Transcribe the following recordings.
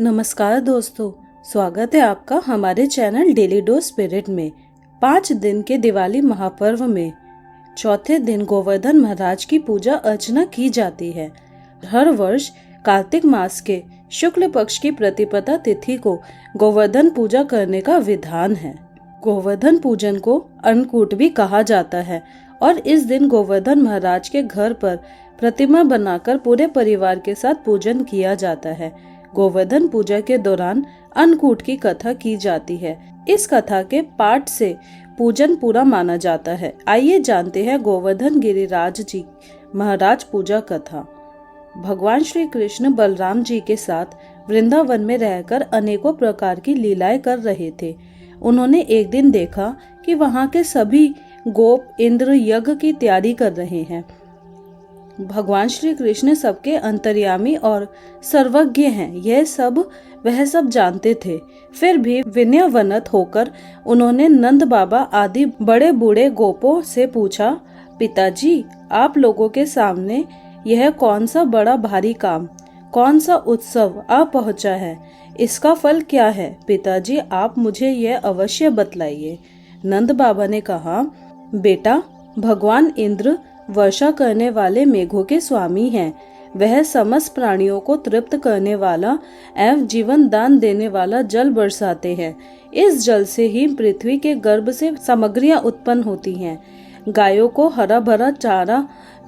नमस्कार दोस्तों, स्वागत है आपका हमारे चैनल डेली डोज स्पिरिट में। 5 दिन के दिवाली महापर्व में चौथे दिन गोवर्धन महाराज की पूजा अर्चना की जाती है। हर वर्ष कार्तिक मास के शुक्ल पक्ष की प्रतिपदा तिथि को गोवर्धन पूजा करने का विधान है। गोवर्धन पूजन को अन्नकूट भी कहा जाता है और इस दिन गोवर्धन महाराज के घर पर प्रतिमा बनाकर पूरे परिवार के साथ पूजन किया जाता है। गोवर्धन पूजा के दौरान अन्नकूट की कथा की जाती है। इस कथा के पाठ से पूजन पूरा माना जाता है। आइए जानते हैं गोवर्धन गिरिराज जी महाराज पूजा कथा। भगवान श्री कृष्ण बलराम जी के साथ वृंदावन में रहकर अनेकों प्रकार की लीलाएं कर रहे थे। उन्होंने एक दिन देखा कि वहां के सभी गोप इंद्र यज्ञ की तैयारी कर रहे हैं। भगवान श्री कृष्ण सबके अंतर्यामी और सर्वज्ञ हैं, यह सब वह सब जानते थे। फिर भी विनयवनत होकर उन्होंने नंद बाबा आदि बड़े बूढ़े गोपों से पूछा, पिताजी, आप लोगों के सामने यह कौन सा बड़ा भारी काम, कौन सा उत्सव आ पहुंचा है? इसका फल क्या है? पिताजी, आप मुझे यह अवश्य बतलाइए। नंद बाबा ने कहा, बेटा, भगवान इंद्र वर्षा करने वाले मेघों के स्वामी हैं। वह समस्त प्राणियों को तृप्त करने वाला एवं जीवन दान देने वाला जल बरसाते हैं। इस जल से ही पृथ्वी के गर्भ से सामग्रियां उत्पन्न होती हैं। गायों को हरा भरा चारा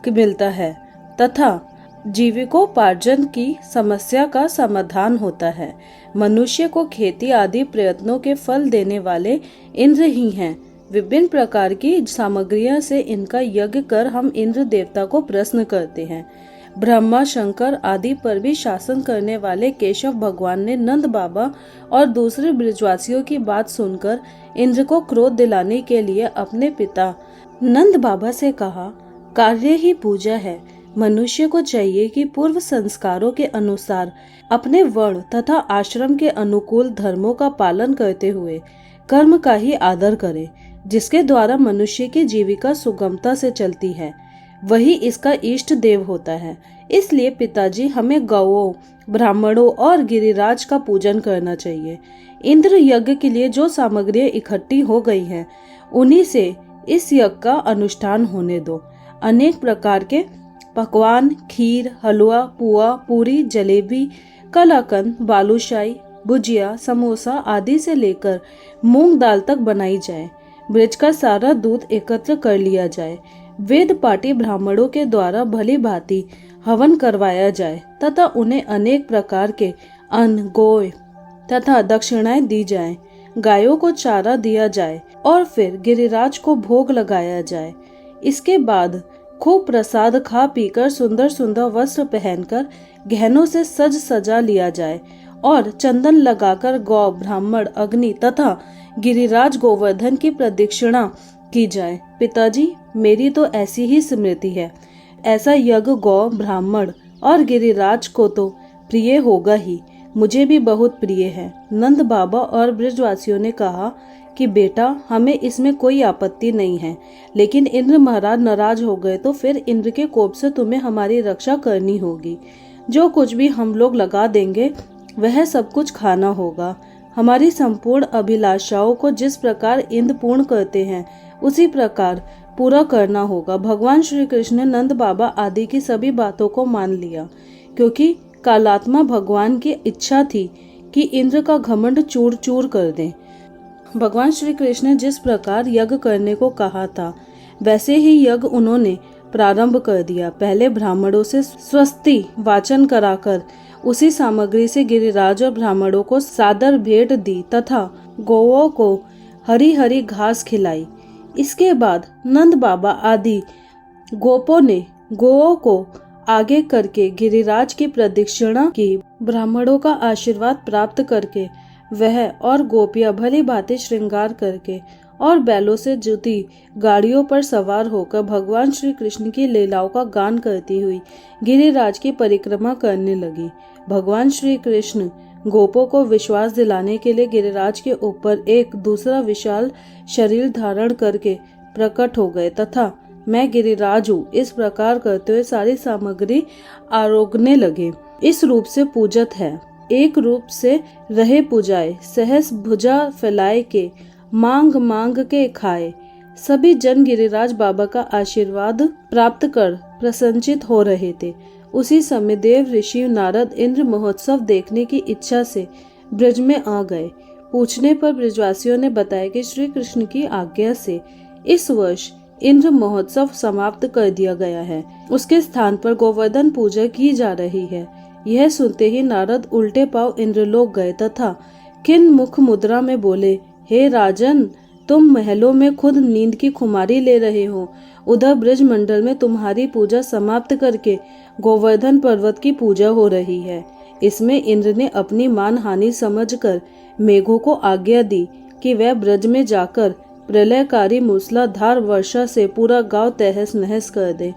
मिलता है तथा जीविकोपार्जन की समस्या का समाधान होता है। मनुष्य को खेती आदि प्रयत्नों के फल देने वाले इंद्र ही हैं। विभिन्न प्रकार की सामग्रियों से इनका यज्ञ कर हम इंद्र देवता को प्रसन्न करते हैं। ब्रह्मा, शंकर आदि पर भी शासन करने वाले केशव भगवान ने नंद बाबा और दूसरे ब्रजवासियों की बात सुनकर इंद्र को क्रोध दिलाने के लिए अपने पिता नंद बाबा से कहा, कार्य ही पूजा है। मनुष्य को चाहिए कि पूर्व संस्कारों के अनुसार अपने वर्ण तथा आश्रम के अनुकूल धर्मों का पालन करते हुए कर्म का ही आदर करे। जिसके द्वारा मनुष्य की जीविका सुगमता से चलती है, वही इसका इष्ट देव होता है। इसलिए पिताजी, हमें गौओं, ब्राह्मणों और गिरिराज का पूजन करना चाहिए। इंद्र यज्ञ के लिए जो सामग्रियां इकट्ठी हो गई हैं, उन्हीं से इस यज्ञ का अनुष्ठान होने दो। अनेक प्रकार के पकवान, खीर, हलवा, पुआ, पूरी, जलेबी, कलाकंद, बालूशाही, भुजिया, समोसा आदि से लेकर मूंग दाल तक बनाई जाए। ब्रज का सारा दूध एकत्र कर लिया जाए। वेद पाठी ब्राह्मणों के द्वारा भली भांति हवन करवाया जाए तथा उन्हें अनेक प्रकार के अन्न, गोय तथा दक्षिणाएं दी जाए। गायों को चारा दिया जाए और फिर गिरिराज को भोग लगाया जाए। इसके बाद खूब प्रसाद खा पीकर सुंदर सुंदर वस्त्र पहनकर गहनों से सज सजा लिया जाए और चंदन लगाकर गौ, ब्राह्मण, अग्नि तथा गिरिराज गोवर्धन की प्रदक्षिणा की जाए। पिताजी, मेरी तो ऐसी ही स्मृति है। ऐसा यज्ञ गौ, ब्राह्मण और गिरिराज को तो प्रिय होगा ही, मुझे भी बहुत प्रिय है। नंद बाबा और ब्रजवासियों ने कहा कि बेटा, हमें इसमें कोई आपत्ति नहीं है, लेकिन इंद्र महाराज नाराज हो गए तो फिर इंद्र के कोप से तुम्हें हमारी रक्षा करनी होगी। जो कुछ भी हम लोग लगा देंगे वह सब कुछ खाना होगा। हमारी संपूर्ण अभिलाषाओं को जिस प्रकार इंद्र पूर्ण करते हैं, उसी प्रकार पूरा करना होगा। भगवान श्री कृष्ण ने नंद बाबा आदि की सभी बातों को मान लिया, क्योंकि कालात्मा भगवान की इच्छा थी कि इंद्र का घमंड चूर चूर कर दें। भगवान श्री कृष्ण ने जिस प्रकार यज्ञ करने को कहा था, वैसे ही यज्ञ उन्होंने प्रारंभ कर दिया। पहले ब्राह्मणों से स्वस्ति वाचन कराकर उसी सामग्री से गिरिराज और ब्राह्मणों को सादर भेंट दी तथा गौओं को हरी हरी घास खिलाई। इसके बाद नंद बाबा आदि गोपों ने गौओं को आगे करके गिरिराज की प्रदक्षिणा की। ब्राह्मणों का आशीर्वाद प्राप्त करके वह और गोपियां भली भांति श्रृंगार करके और बैलों से जुती गाड़ियों पर सवार होकर भगवान श्री कृष्ण की लीलाओं का गान करती हुई गिरिराज की परिक्रमा करने लगी। भगवान श्री कृष्ण गोपों को विश्वास दिलाने के लिए गिरिराज के ऊपर एक दूसरा विशाल शरीर धारण करके प्रकट हो गए तथा मैं गिरिराज हूँ, इस प्रकार करते हुए सारी सामग्री आरोगने लगे। इस रूप से पूजत है। एक रूप से रहे पुजाए, सहस भुजा फैलाए के मांग मांग के खाए। सभी जन गिरिराज बाबा का आशीर्वाद प्राप्त कर प्रसन्नचित हो रहे थे। उसी समय देव ऋषि नारद इंद्र महोत्सव देखने की इच्छा से ब्रज में आ गए। पूछने पर ब्रजवासियों ने बताया कि श्री कृष्ण की आज्ञा से इस वर्ष इंद्र महोत्सव समाप्त कर दिया गया है। उसके स्थान पर गोवर्धन पूजा की जा रही है। यह सुनते ही नारद उल्टे पांव इंद्रलोक गए तथा खिन्न मुख मुद्रा में बोले, हे राजन, तुम महलों में खुद नींद की खुमारी ले रहे हो, उधर ब्रज मंडल में तुम्हारी पूजा समाप्त करके गोवर्धन पर्वत की पूजा हो रही है। इसमें इंद्र ने अपनी मान हानि समझकर मेघों को आज्ञा दी कि वह ब्रज में जाकर प्रलयकारी मूसलाधार वर्षा से पूरा गांव तहस नहस कर दे।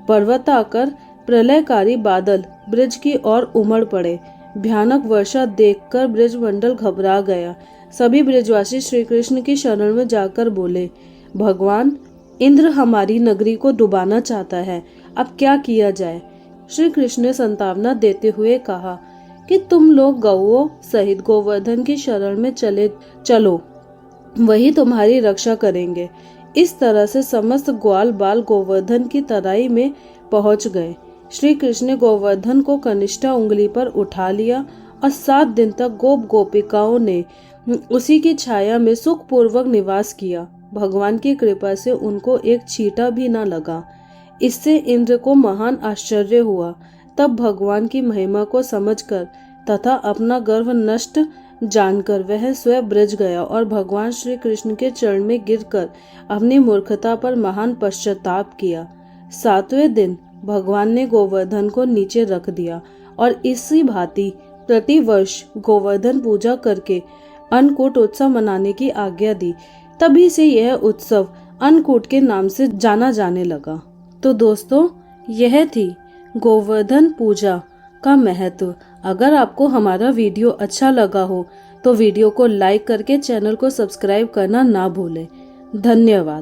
पर्वत आकर प्रलयकारी बादल ब्रज की ओर उमड़ पड़े। भयानक वर्षा देखकर ब्रज मंडल घबरा गया। सभी ब्रजवासी श्री कृष्ण की शरण में जाकर बोले, भगवान, इंद्र हमारी नगरी को डुबाना चाहता है, अब क्या किया जाए। श्री कृष्ण ने सांत्वना देते हुए कहा कि तुम लोग गौओं सहित गोवर्धन की शरण में चलो, वही तुम्हारी रक्षा करेंगे। इस तरह से समस्त ग्वाल बाल गोवर्धन की तराई में पहुंच गए। श्री कृष्ण ने गोवर्धन को कनिष्ठा उंगली पर उठा लिया और 7 दिन तक गोप गोपिकाओं ने उसी की छाया में सुखपूर्वक निवास किया। भगवान की कृपा से उनको एक छींटा भी न लगा। इससे इंद्र को महान आश्चर्य हुआ। तब भगवान की महिमा को समझकर तथा अपना गर्व नष्ट जानकर वह स्वयं ब्रज गया और भगवान श्री कृष्ण के चरण में गिरकर अपनी मूर्खता पर महान पश्चाताप किया। 7वें दिन भगवान ने गोवर्धन को नीचे रख दिया और इसी भांति प्रतिवर्ष गोवर्धन पूजा करके अन्नकूट उत्सव मनाने की आज्ञा दी। तभी से यह उत्सव अन्नकूट के नाम से जाना जाने लगा। तो दोस्तों, यह थी गोवर्धन पूजा का महत्व। अगर आपको हमारा वीडियो अच्छा लगा हो तो वीडियो को लाइक करके चैनल को सब्सक्राइब करना ना भूलें। धन्यवाद।